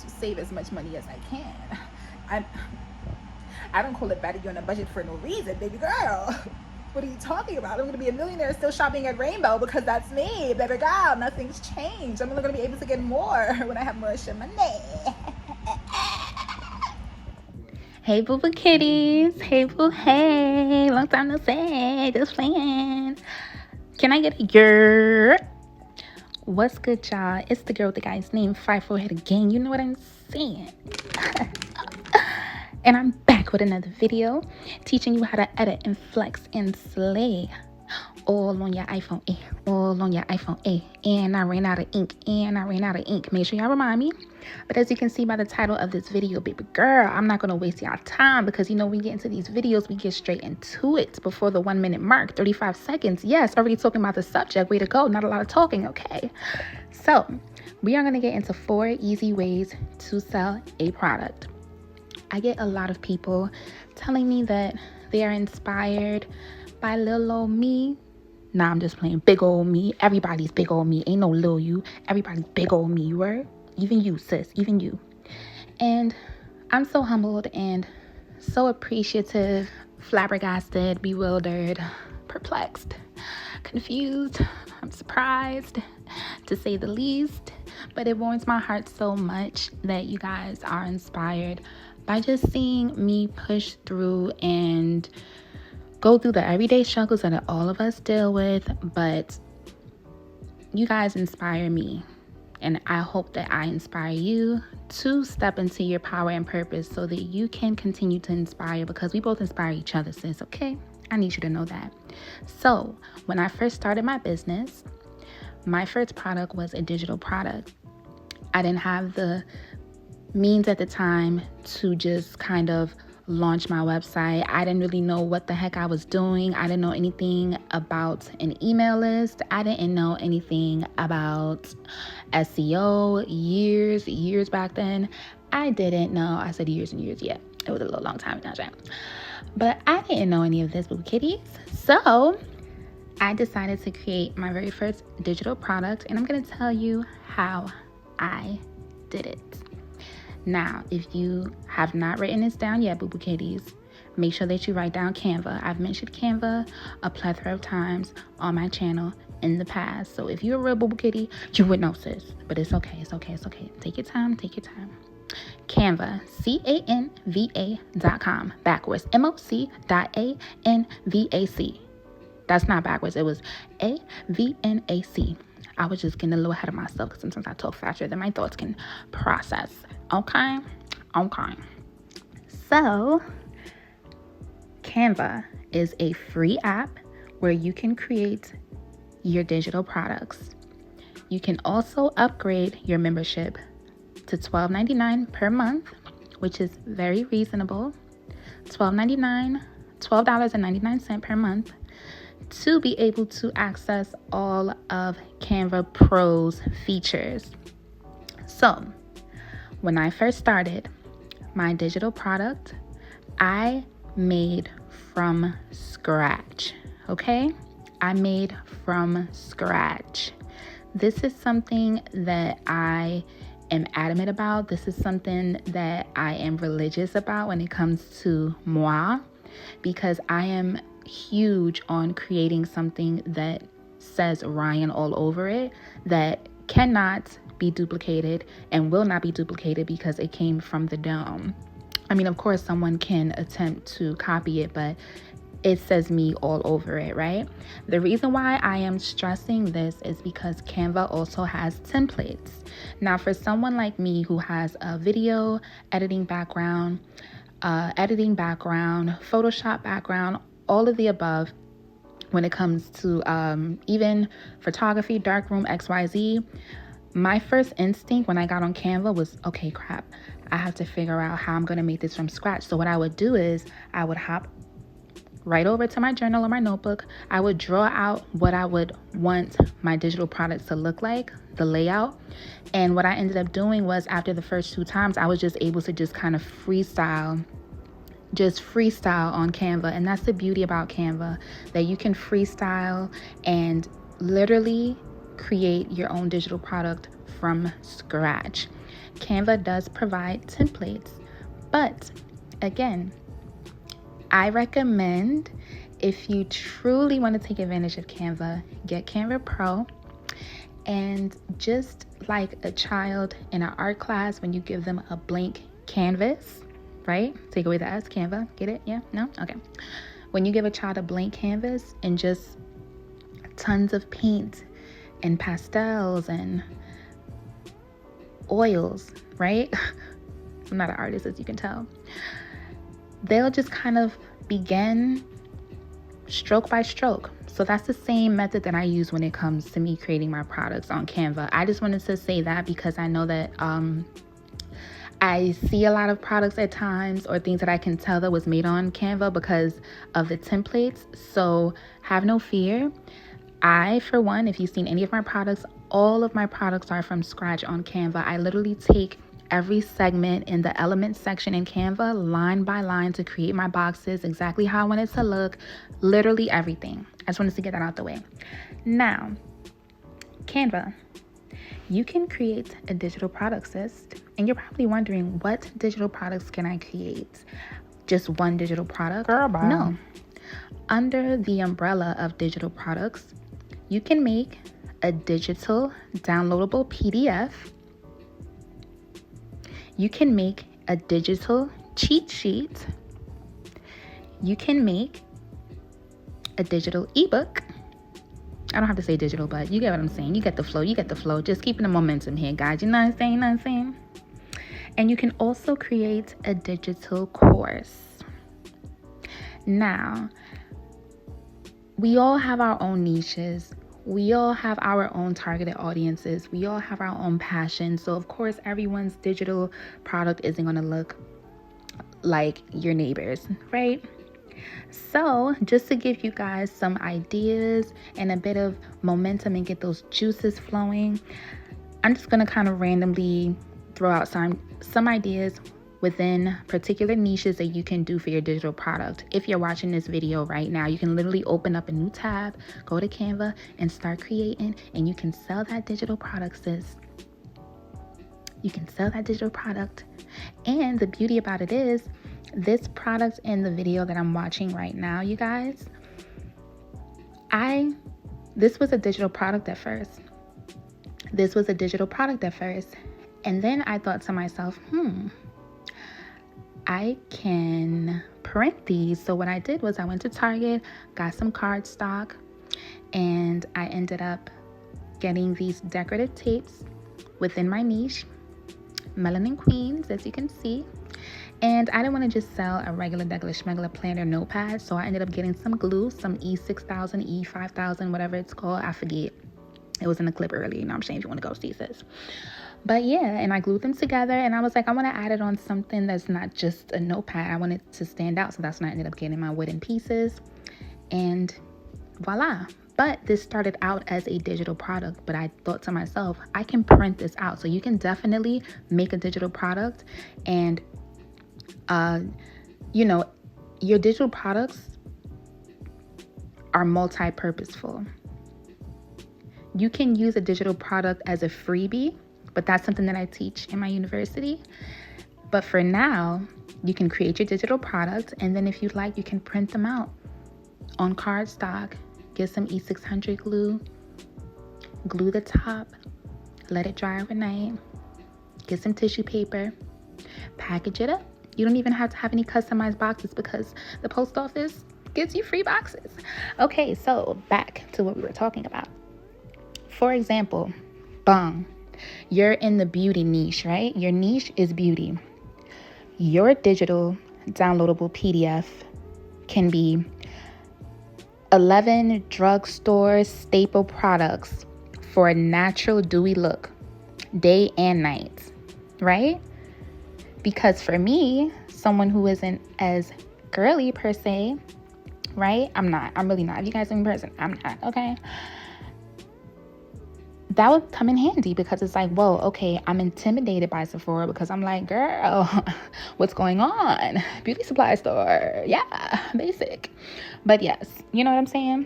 to save as much money as I can. I don't call it baddie on a budget for no reason, baby girl. What are you talking about? I'm going to be a millionaire still shopping at Rainbow because that's me, baby girl. Nothing's changed. I'm only going to be able to get more when I have more money. Hey, boo-boo kitties. Hey, boo, hey. Long time no say. Just playing. Can I get a girl? What's good, y'all? It's the girl with the guy's name, 5-4 again. You know what I'm saying? And I'm back with another video teaching you how to edit and flex and slay all on your iPhone A, all on your iPhone A. And I ran out of ink, Make sure y'all remind me. But as you can see by the title of this video, baby girl, I'm not going to waste y'all time because, you know, we get into these videos, we get straight into it before the 1 minute mark, 35 seconds. Yes, already talking about the subject. Way to go. Not a lot of talking, okay? So we are going to get into 4 easy ways to sell a product. I get a lot of people telling me that they are inspired by little old me. Nah, I'm just playing. Big old me. Everybody's big old me. Ain't no little you. Everybody's big old me, right? Even you, sis. Even you. And I'm so humbled and so appreciative, flabbergasted, bewildered, perplexed, confused. I'm surprised, to say the least. But it warms my heart so much that you guys are inspired by just seeing me push through and go through the everyday struggles that all of us deal with. But you guys inspire me, and I hope that I inspire you to step into your power and purpose so that you can continue to inspire, because we both inspire each other, sis, okay? I need you to know that. So when I first started my business, my first product was a digital product. I didn't have the means at the time to just kind of launch my website. I didn't really know what the heck I was doing. I didn't know anything about an email list. I didn't know anything about SEO years back then. I didn't know. I said years and years. Yeah, it was a little long time now, but I didn't know any of this, boo kitties. So I decided to create my very first digital product, and I'm going to tell you how I did it. Now, if you have not written this down yet, boo-boo kitties, make sure that you write down Canva. I've mentioned Canva a plethora of times on my channel in the past. So if you're a real boo-boo kitty, you would know, sis. But it's okay. It's okay. Take your time. Canva, Canva.com, backwards, MOC.ANVAC. That's not backwards. It was AVNAC. I was just getting a little ahead of myself because sometimes I talk faster than my thoughts can process. Okay. So Canva is a free app where you can create your digital products. You can also upgrade your membership to $12.99 per month, which is very reasonable. $12.99 per month, to be able to access all of Canva Pro's features. So when I first started my digital product, I made from scratch. Okay? I made from scratch. This is something that I am adamant about. This is something that I am religious about when it comes to moi, because I am huge on creating something that says Ryan all over it, that cannot be duplicated and will not be duplicated because it came from the dome. I mean, of course, someone can attempt to copy it, but it says me all over it, right? The reason why I am stressing this is because Canva also has templates. Now, for someone like me who has a video editing background, Photoshop background, all of the above, when it comes to even photography, darkroom, XYZ, my first instinct when I got on Canva was, okay, crap, I have to figure out how I'm going to make this from scratch. So what I would do is I would hop right over to my journal or my notebook. I would draw out what I would want my digital products to look like, the layout. And what I ended up doing was, after the first 2 times, I was just able to just kind of freestyle on Canva. And that's the beauty about Canva, that you can freestyle and literally create your own digital product from scratch. Canva does provide templates, but again, I recommend, if you truly want to take advantage of Canva, get Canva Pro. And just like a child in an art class, when you give them a blank canvas, right? Take away the S, Canva. Get it? Yeah? No? Okay. When you give a child a blank canvas and just tons of paint and pastels and oils, right? I'm not an artist, as you can tell. They'll just kind of begin stroke by stroke. So that's the same method that I use when it comes to me creating my products on Canva. I just wanted to say that because I know that I see a lot of products at times, or things that I can tell that was made on Canva because of the templates. So have no fear. I, for one, if you've seen any of my products, all of my products are from scratch on Canva. I literally take every segment in the elements section in Canva line by line to create my boxes exactly how I want it to look, literally everything. I just wanted to get that out the way. Now, Canva, you can create a digital product list, and you're probably wondering, what digital products can I create? Just one digital product? Girl, bye. No. Under the umbrella of digital products, you can make a digital downloadable PDF. You can make a digital cheat sheet. You can make a digital ebook. I don't have to say digital, but you get what I'm saying. You get the flow. You get the flow. Just keeping the momentum here, guys. You know what I'm saying? You know what I'm saying? And you can also create a digital course. Now, we all have our own niches. We all have our own targeted audiences. We all have our own passions. So, of course, everyone's digital product isn't going to look like your neighbor's, right? So, just to give you guys some ideas and a bit of momentum and get those juices flowing, I'm just going to kind of randomly throw out some ideas within particular niches that you can do for your digital product. If you're watching this video right now, you can literally open up a new tab, go to Canva, and start creating, and you can sell that digital product, sis. You can sell that digital product. And the beauty about it is, this product in the video that I'm watching right now, you guys, this was a digital product at first. And then I thought to myself, I can print these. So what I did was I went to Target, got some cardstock, and I ended up getting these decorative tapes within my niche, Melanin Queens, as you can see. And I didn't want to just sell a regular schmegular planner notepad, so I ended up getting some glue, some E6000, E5000, whatever it's called. I forget. It was in the clip earlier. You know what I'm saying? If you want to go see this. But yeah, and I glued them together, and I was like, I want to add it on something that's not just a notepad. I want it to stand out. So that's when I ended up getting my wooden pieces, and voila. But this started out as a digital product, but I thought to myself, I can print this out. So you can definitely make a digital product, and your digital products are multi-purposeful. You can use a digital product as a freebie, but that's something that I teach in my university. But for now, you can create your digital product, and then if you'd like, you can print them out on cardstock, get some E600 glue the top, let it dry overnight, get some tissue paper, package it up. You don't even have to have any customized boxes because the post office gives you free boxes. Okay, so back to what we were talking about. For example, bong, you're in the beauty niche, right? Your niche is beauty. Your digital downloadable PDF can be 11 drugstore staple products for a natural dewy look, day and night, right? Because for me, someone who isn't as girly per se, right? I'm really not. If you guys are in person, I'm not, okay? That would come in handy because it's like, whoa, okay, I'm intimidated by Sephora because I'm like, girl, what's going on? Beauty supply store. Yeah, basic. But yes, you know what I'm saying?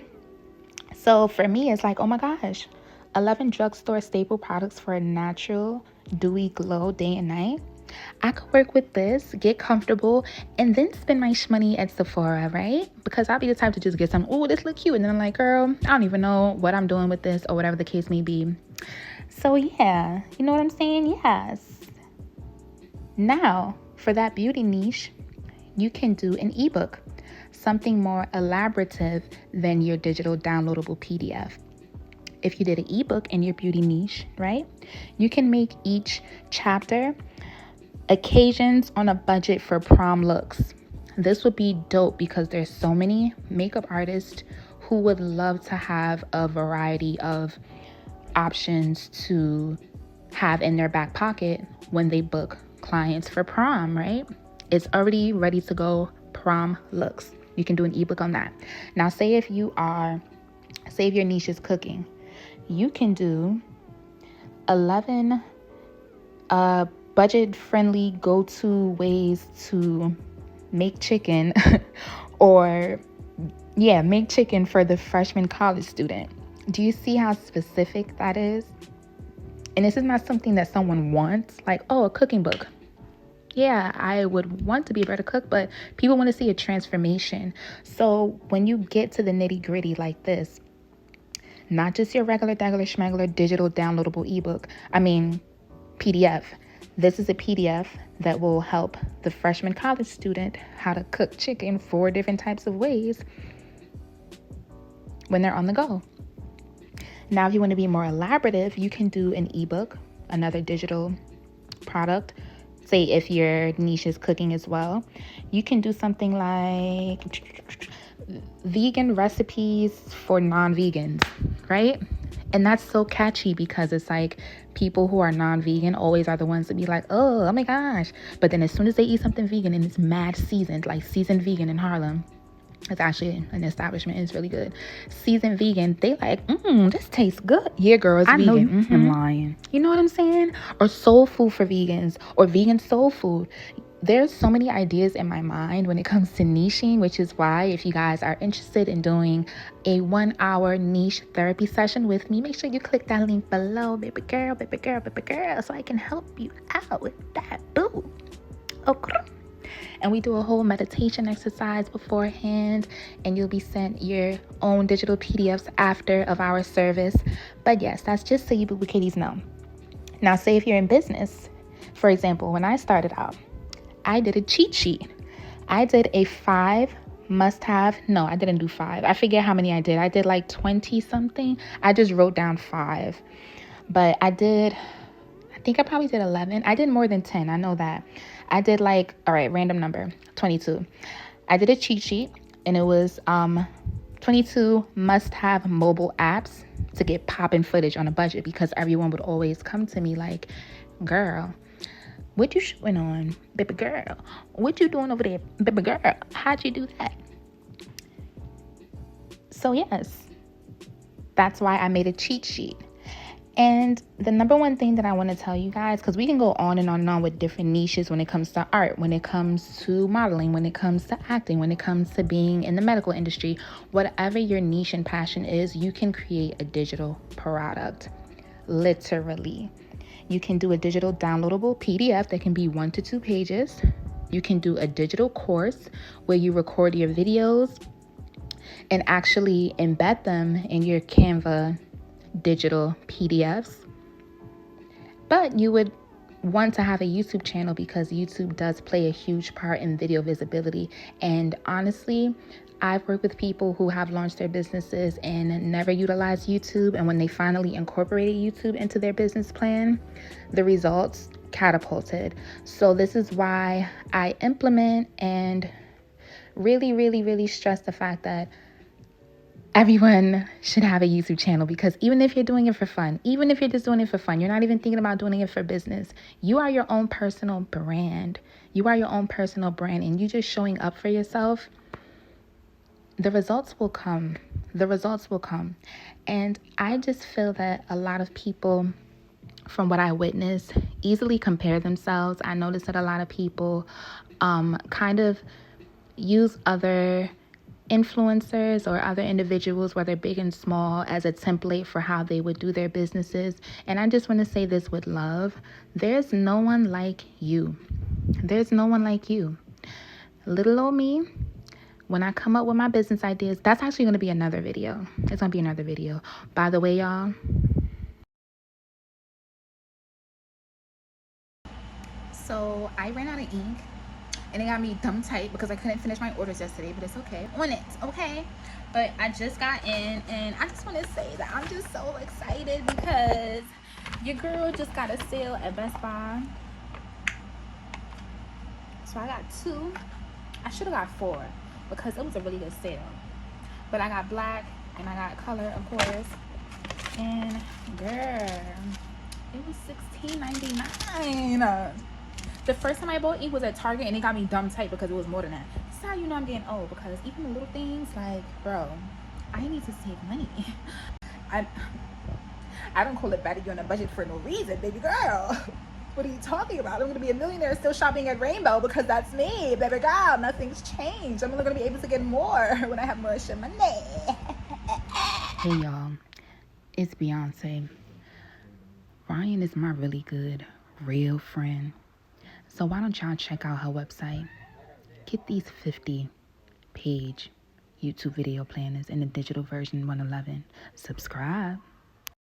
So for me, it's like, oh my gosh, 11 drugstore staple products for a natural dewy glow day and night, I could work with this, get comfortable, and then spend my shmoney at Sephora, right? Because I'll be the type to just get some, oh, this look cute. And then I'm like, girl, I don't even know what I'm doing with this or whatever the case may be. So yeah, you know what I'm saying? Yes. Now, for that beauty niche, you can do an ebook, something more elaborative than your digital downloadable PDF. If you did an ebook in your beauty niche, right, you can make each chapter occasions on a budget for prom looks. This would be dope because there's so many makeup artists who would love to have a variety of options to have in their back pocket when they book clients for prom, right? It's already ready to go prom looks. You can do an ebook on that. Now, say if your niche is cooking, you can do 11 budget-friendly go-to ways to make chicken make chicken for the freshman college student. Do you see how specific that is? And this is not something that someone wants, like, oh, a cooking book. Yeah, I would want to be able to cook, but people want to see a transformation. So when you get to the nitty-gritty like this, not just your regular schmegular digital downloadable PDF. This is a PDF that will help the freshman college student how to cook chicken 4 different types of ways when they're on the go. Now, if you want to be more elaborative, you can do an ebook, another digital product. Say if your niche is cooking as well, you can do something like vegan recipes for non-vegans, right? And that's so catchy because it's like people who are non-vegan always are the ones to be like, oh my gosh. But then as soon as they eat something vegan and it's mad seasoned, like Seasoned Vegan in Harlem, it's actually an establishment. It's really good. Seasoned Vegan, they like, this tastes good. Yeah, girl, it's vegan. I know you am lying. You know what I'm saying? Or soul food for vegans, or vegan soul food. There's so many ideas in my mind when it comes to niching, which is why if you guys are interested in doing a 1-hour niche therapy session with me, make sure you click that link below, baby girl, so I can help you out with that, boo. Okay. And we do a whole meditation exercise beforehand, and you'll be sent your own digital PDFs after of our service. But yes, that's just so you boo kitties know. Now, say if you're in business, for example, when I started out, I did a cheat sheet. I did a 5 must-have. No, I didn't do 5. I forget how many I did. I did like 20 something. I just wrote down 5. But I think I probably did 11. I did more than 10. I know that. I did random number, 22. I did a cheat sheet, and it was 22 must-have mobile apps to get popping footage on a budget, because everyone would always come to me like, girl, what you showing on, baby girl? What you doing over there, baby girl? How'd you do that? So yes, that's why I made a cheat sheet. And the number one thing that I want to tell you guys, because we can go on and on and on with different niches when it comes to art, when it comes to modeling, when it comes to acting, when it comes to being in the medical industry, whatever your niche and passion is, you can create a digital product, literally. You can do a digital downloadable PDF that can be 1 to 2 pages. You can do a digital course where you record your videos and actually embed them in your Canva digital PDFs. But you would want to have a YouTube channel because YouTube does play a huge part in video visibility. And honestly, I've worked with people who have launched their businesses and never utilized YouTube. And when they finally incorporated YouTube into their business plan, the results catapulted. So this is why I implement and really, really, really stress the fact that everyone should have a YouTube channel, because even if you're doing it for fun, even if you're just doing it for fun, you're not even thinking about doing it for business. You are your own personal brand. You are your own personal brand, and you just showing up for yourself. The results will come. The results will come. And I just feel that a lot of people, from what I witnessed, easily compare themselves. I noticed that a lot of people kind of use other influencers or other individuals, whether big and small, as a template for how they would do their businesses. And I just want to say this with love. There's no one like you. There's no one like you. Little old me, when I come up with my business ideas, that's actually going to be another video. It's going to be another video. By the way, y'all, so I ran out of ink and it got me dumb tight because I couldn't finish my orders yesterday, but it's okay. On it, okay? But I just got in and I just want to say that I'm just so excited because your girl just got a sale at Best Buy. So I got 2. I should have got 4 because it was a really good sale. But I got black and I got color, of course. And girl, it was $16.99. The first time I bought ink was at Target and it got me dumb tight because it was more than that. This is how you know I'm getting old, because even the little things, like, bro, I need to save money. I don't call it baddie, you're on a budget for no reason, baby girl. What are you talking about? I'm gonna be a millionaire still shopping at Rainbow because that's me, baby girl. Nothing's changed. I'm only gonna be able to get more when I have more money. Hey y'all, it's Beyonce. Ryan is my really good, real friend. So why don't y'all check out her website? Get these 50-page YouTube video planners in the digital version 111. Subscribe.